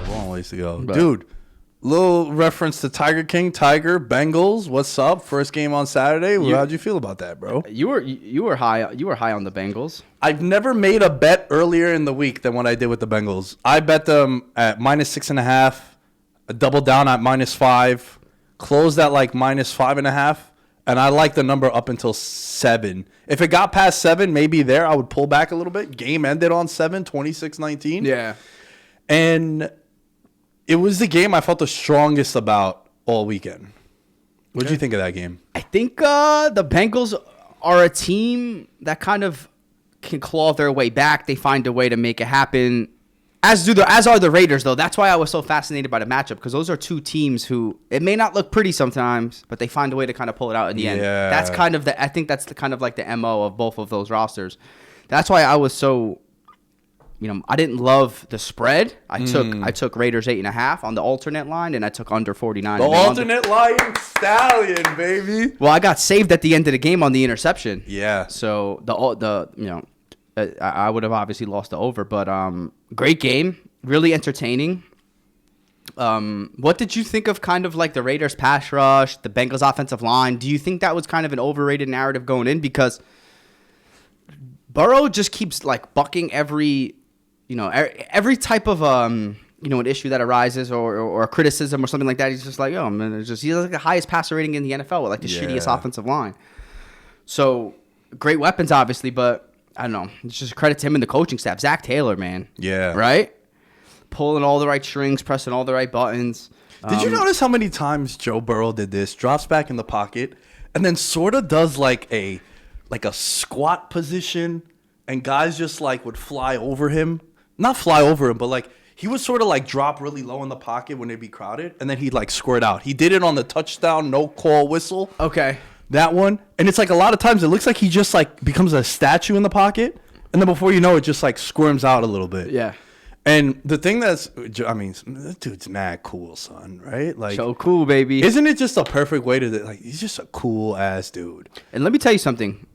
long ways to go. But, Dude, little reference to Tiger King, Tiger, Bengals. What's up? First game on Saturday. How'd you feel about that, bro? you were high on the Bengals. I've never made a bet earlier in the week than what I did with the Bengals. I bet them at -6.5, a double down at -5, closed at like -5.5, and I like the number up until 7. If it got past 7, maybe there I would pull back a little bit. Game ended on 7, 26-19. Yeah. And it was the game I felt the strongest about all weekend. What did you think of that game? I think the Bengals are a team that kind of can claw their way back. They find a way to make it happen. As are the Raiders, though. That's why I was so fascinated by the matchup, because those are two teams who, it may not look pretty sometimes, but they find a way to kind of pull it out in the end. That's kind of I think that's the kind of like the MO of both of those rosters. That's why I was so, I didn't love the spread. I took Raiders 8.5 on the alternate line, and I took under 49. The alternate line stallion, baby. Well, I got saved at the end of the game on the interception. Yeah. So I would have obviously lost the over, but great game, really entertaining. What did you think of kind of like the Raiders pass rush, the Bengals offensive line? Do you think that was kind of an overrated narrative going in, because Burrow just keeps like bucking every type of an issue that arises or a criticism or something like that? He's just like, he has like the highest passer rating in the NFL with like the shittiest offensive line. So great weapons, obviously, but I don't know. It's just credit to him and the coaching staff. Zach Taylor, man. Yeah. Right? Pulling all the right strings, pressing all the right buttons. Did you notice how many times Joe Burrow did this? Drops back in the pocket and then sort of does like a squat position, and guys just like would fly over him. Not fly over him, but like he would sort of like drop really low in the pocket when it'd be crowded, and then he'd like squirt out. He did it on the touchdown, no call whistle. Okay. That one. And it's like a lot of times it looks like he just like becomes a statue in the pocket, and then before you know it, just like squirms out a little bit. Yeah. And the thing this dude's mad cool, son, right? Like, so cool, baby. Isn't it just a perfect way to, like, he's just a cool ass dude. And let me tell you something.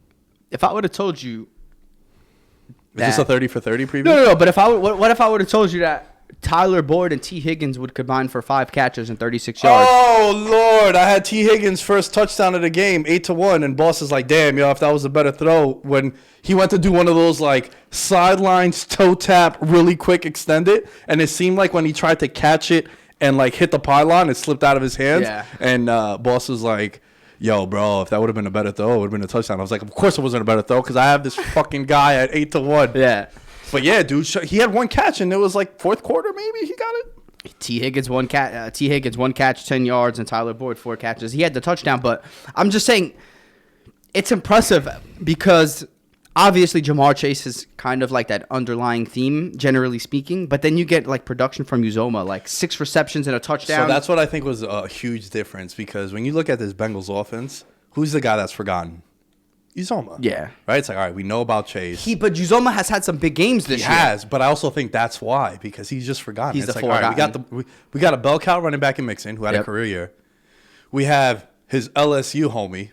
If I would have told you Is this a 30 for 30 preview? No. But what if I would have told you that Tyler Boyd and T. Higgins would combine for 5 catches and 36 yards? Oh, Lord. I had T. Higgins' first touchdown of the game, 8-1, and boss is like, damn, if that was a better throw. When he went to do one of those, like, sidelines, toe tap, really quick, extend it, and it seemed like when he tried to catch it and, like, hit the pylon, it slipped out of his hands. Yeah. And boss was like, yo, bro, if that would have been a better throw, it would have been a touchdown. I was like, of course it wasn't a better throw, because I have this fucking guy at 8-1. Yeah. But yeah, dude, he had one catch, and it was like fourth quarter, maybe he got it. T. Higgins one catch, 10 yards, and Tyler Boyd 4 catches. He had the touchdown, but I'm just saying it's impressive because obviously Jamar Chase is kind of like that underlying theme, generally speaking. But then you get like production from Uzoma, like 6 receptions and a touchdown. So that's what I think was a huge difference, because when you look at this Bengals offense, who's the guy that's forgotten? Uzoma. Yeah. Right? It's like, all right, we know about Chase. But Uzoma has had some big games this year. He has, but I also think that's why, because he's just forgotten. He's it's the like, all forgotten. right, we got a bell cow running back in Mixon, who had a career year. We have his LSU homie.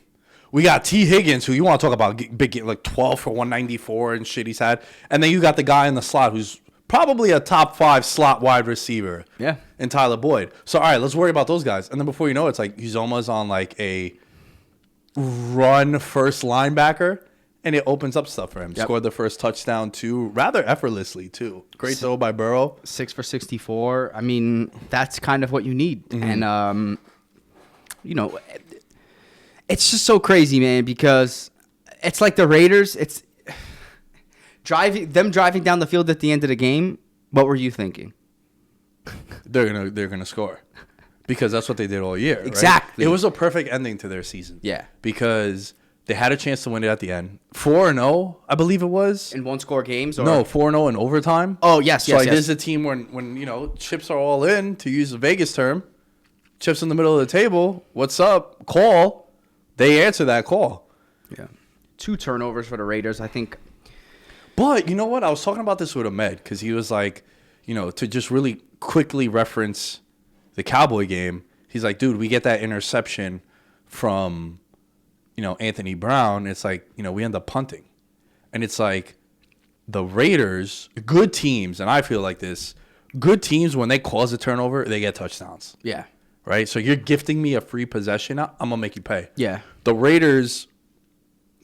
We got T. Higgins, who you want to talk about big, like 12 for 194 and shit he's had. And then you got the guy in the slot who's probably a top 5 slot wide receiver. Yeah. And Tyler Boyd. So, all right, let's worry about those guys. And then before you know it, it's like Uzoma's on like a run first linebacker, and it opens up stuff for him. Yep. Scored the first touchdown, too, rather effortlessly, too. Great throw by Burrow. 6 for 64. I mean, that's kind of what you need. Mm-hmm. And, it's just so crazy, man, because it's like the Raiders. It's driving down the field at the end of the game. What were you thinking? They're gonna score, because that's what they did all year. Exactly. Right? It was a perfect ending to their season. Yeah. Because they had a chance to win it at the end. 4-0, I believe it was. In one-score games? Or? No, 4-0 in overtime. Oh, yes. This is a team when chips are all in, to use the Vegas term, chips in the middle of the table, what's up, call, they answer that call. Yeah. 2 turnovers for the Raiders, I think. But you know what? I was talking about this with Ahmed, because he was like, to just really quickly reference the Cowboy game, he's like, dude, we get that interception from Anthony Brown. It's like, we end up punting. And it's like the Raiders, good teams, and I feel like this, good teams, when they cause a turnover, they get touchdowns. Yeah. Right? So you're gifting me a free possession. I'm going to make you pay. Yeah. The Raiders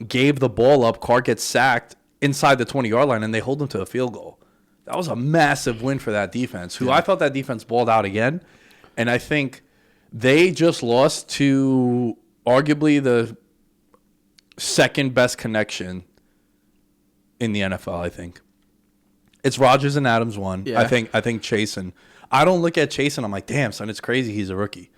gave the ball up. Carr gets sacked inside the 20-yard line, and they hold him to a field goal. That was a massive win for that defense, who I thought that defense balled out again. And I think they just lost to arguably the second best connection in the NFL, I think. It's Rodgers and Adams one. Yeah. I think Chase, and I don't look at Chase and I'm like, damn, son, it's crazy he's a rookie.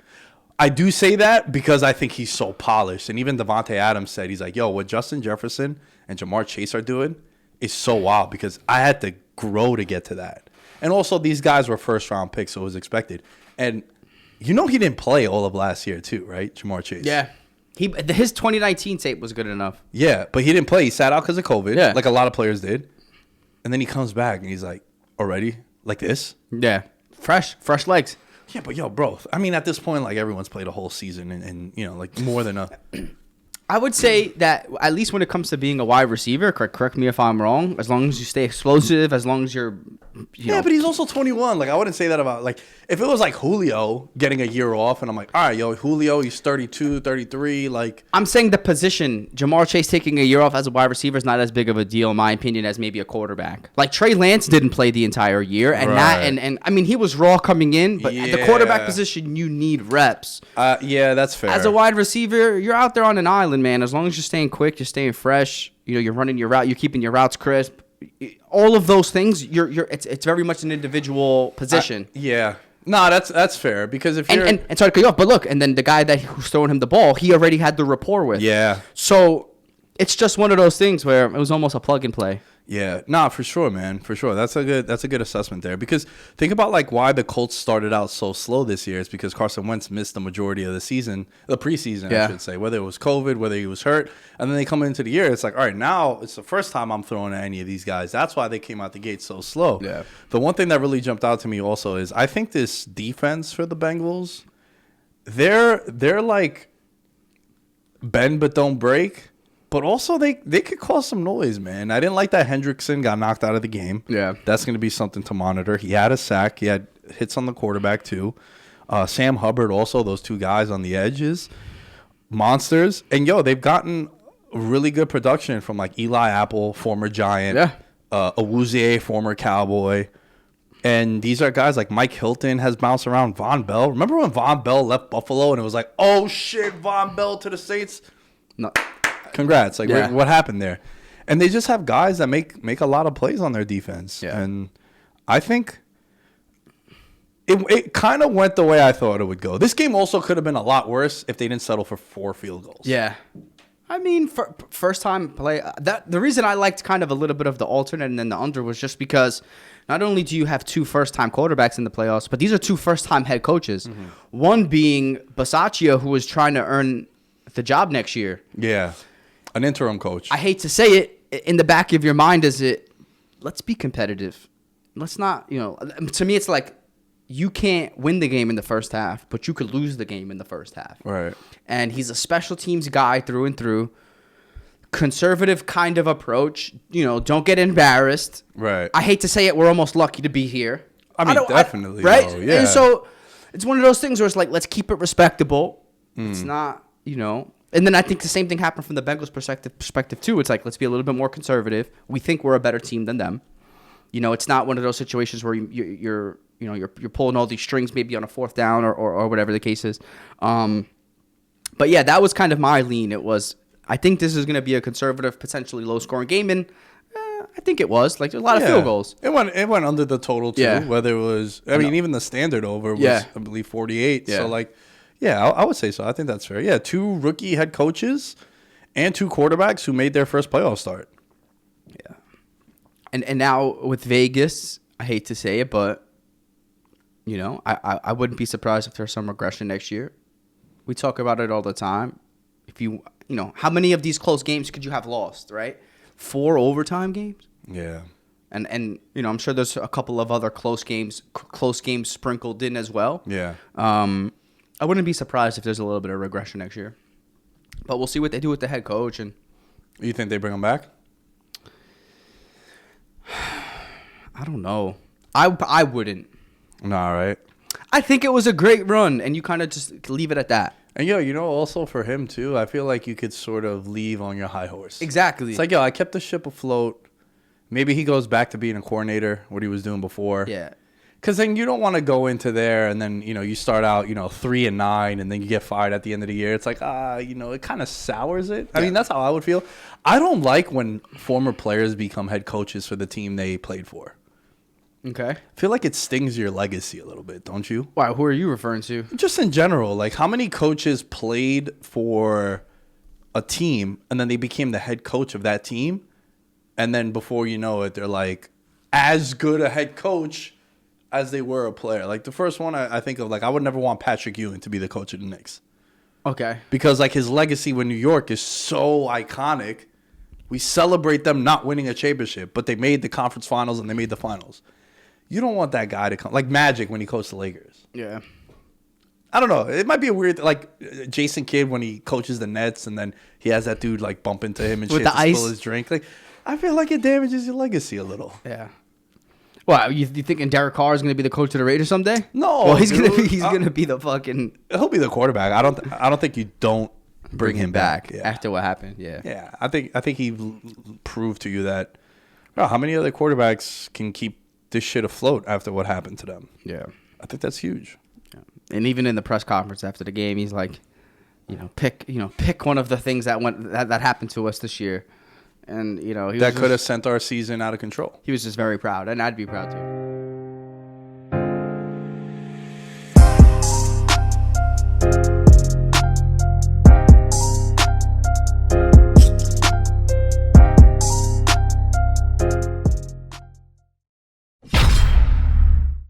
I do say that because I think he's so polished. And even Devontae Adams said, he's like, yo, what Justin Jefferson and Jamar Chase are doing is so wild because I had to grow to get to that. And also these guys were first round picks, so it was expected. And he didn't play all of last year too, right? Jamar Chase. Yeah. His 2019 tape was good enough. Yeah, but he didn't play. He sat out because of COVID, Yeah. like a lot of players did. And then he comes back and he's like, already? Like this? Yeah. Fresh legs. Yeah, but yo, bro, I mean, at this point, like, everyone's played a whole season and you know, like, more than a... I would say that at least when it comes to being a wide receiver, correct me if I'm wrong, as long as you stay explosive, as long as you're... Yeah, but he's also 21. Like, I wouldn't say that about... Like, if it was, like, Julio getting a year off, and I'm like, all right, yo, Julio, he's 32, 33, like... I'm saying the position, Jamar Chase taking a year off as a wide receiver is not as big of a deal, in my opinion, as maybe a quarterback. Like, Trey Lance didn't play the entire year, and and I mean, he was raw coming in, but at the quarterback position, you need reps. Yeah, that's fair. As a wide receiver, you're out there on an island, man. As long as you're staying quick, you're staying fresh, you know, you're running your route, you're keeping your routes crisp. All of those things, it's very much an individual position. Yeah. No, that's fair because if you're... And sorry to cut you off, but look, and then the guy who's throwing him the ball, he already had the rapport with. Yeah. So it's just one of those things where it was almost a plug and play. Yeah, nah, for sure, man, for sure. That's a good assessment there because think about like why the Colts started out so slow this year is because Carson Wentz missed the majority of the season, the preseason, I should say, whether it was COVID, whether he was hurt, and then they come into the year, it's like, all right, now it's the first time I'm throwing at any of these guys. That's why they came out the gate so slow. Yeah. The one thing that really jumped out to me also is I think this defense for the Bengals, they're like bend but don't break. But also, they could cause some noise, man. I didn't like that Hendrickson got knocked out of the game. Yeah. That's going to be something to monitor. He had a sack. He had hits on the quarterback, too. Sam Hubbard also, those two guys on the edges. Monsters. And, yo, they've gotten really good production from, like, Eli Apple, former Giant. Yeah. Awuzie, former Cowboy. And these are guys like Mike Hilton has bounced around. Von Bell. Remember when Von Bell left Buffalo and it was like, oh, shit, Von Bell to the Saints? No. Congrats. Like, Yeah. what happened there? And they just have guys that make a lot of plays on their defense. Yeah. And I think it kind of went the way I thought it would go. This game also could have been a lot worse if they didn't settle for 4 field goals. Yeah. I mean, for first time play, the reason I liked kind of a little bit of the alternate and then the under was just because not only do you have 2 first-time quarterbacks in the playoffs, but these are 2 first-time head coaches. Mm-hmm. One being Bisaccia, who was trying to earn the job next year. Yeah. An interim coach. I hate to say it, in the back of your mind is let's be competitive. Let's not, to me it's like you can't win the game in the first half, but you could lose the game in the first half. Right. And he's a special teams guy through and through. Conservative kind of approach. Don't get embarrassed. Right. I hate to say it, we're almost lucky to be here. I mean, definitely. Right? Though, yeah. And so it's one of those things where it's like, let's keep it respectable. It's not, And then I think the same thing happened from the Bengals perspective too. It's like, let's be a little bit more conservative. We think we're a better team than them. It's not one of those situations where you're pulling all these strings maybe on a 4th down or whatever the case is. But yeah, that was kind of my lean. It was, I think this is going to be a conservative, potentially low scoring game, and I think it was like there's a lot of field goals. It went under the total too. Yeah. Whether it was, I mean, even the standard over was I believe 48. Yeah. So like. Yeah, I would say so. I think that's fair. Yeah, 2 rookie head coaches and 2 quarterbacks who made their first playoff start. Yeah. And now with Vegas, I hate to say it, but, I wouldn't be surprised if there's some regression next year. We talk about it all the time. If how many of these close games could you have lost, right? 4 overtime games? Yeah. And I'm sure there's a couple of other close games sprinkled in as well. Yeah. I wouldn't be surprised if there's a little bit of regression next year. But we'll see what they do with the head coach. And you think they bring him back? I don't know. I wouldn't. Nah, right? I think it was a great run, and you kind of just leave it at that. And also for him too, I feel like you could sort of leave on your high horse. Exactly. It's like, I kept the ship afloat. Maybe he goes back to being a coordinator, what he was doing before. Yeah. Because then you don't want to go into there and then, you start out, 3-9 and then you get fired at the end of the year. It's like, it kind of sours it. I mean, that's how I would feel. I don't like when former players become head coaches for the team they played for. Okay. I feel like it stings your legacy a little bit, don't you? Wow, who are you referring to? Just in general, like how many coaches played for a team and then they became the head coach of that team, and then before you know it, they're like as good a head coach as they were a player. Like the first one I think of, like I would never want Patrick Ewing to be the coach of the Knicks. Okay. Because like his legacy with New York is so iconic. We celebrate them not winning a championship, but they made the conference finals and they made the finals. You don't want that guy to come like Magic when he coached the Lakers. Yeah. I don't know. It might be a weird, like Jason Kidd when he coaches the Nets and then he has that dude like bump into him and With shit the to ice. spill his drink. Like I feel like it damages your legacy a little. Yeah. Well, you thinking Derek Carr is going to be the coach of the Raiders someday? No, Well, he's dude. going to be the fucking. He'll be the quarterback. I don't think you don't bring him back. Yeah. after what happened. Yeah. Yeah, I think he proved to you that. Bro, how many other quarterbacks can keep this shit afloat after what happened to them? Yeah. I think that's huge. Yeah. And even in the press conference after the game, he's like, pick one of the things that happened to us this year, and he That could have sent our season out of control. He was just very proud, and I'd be proud too.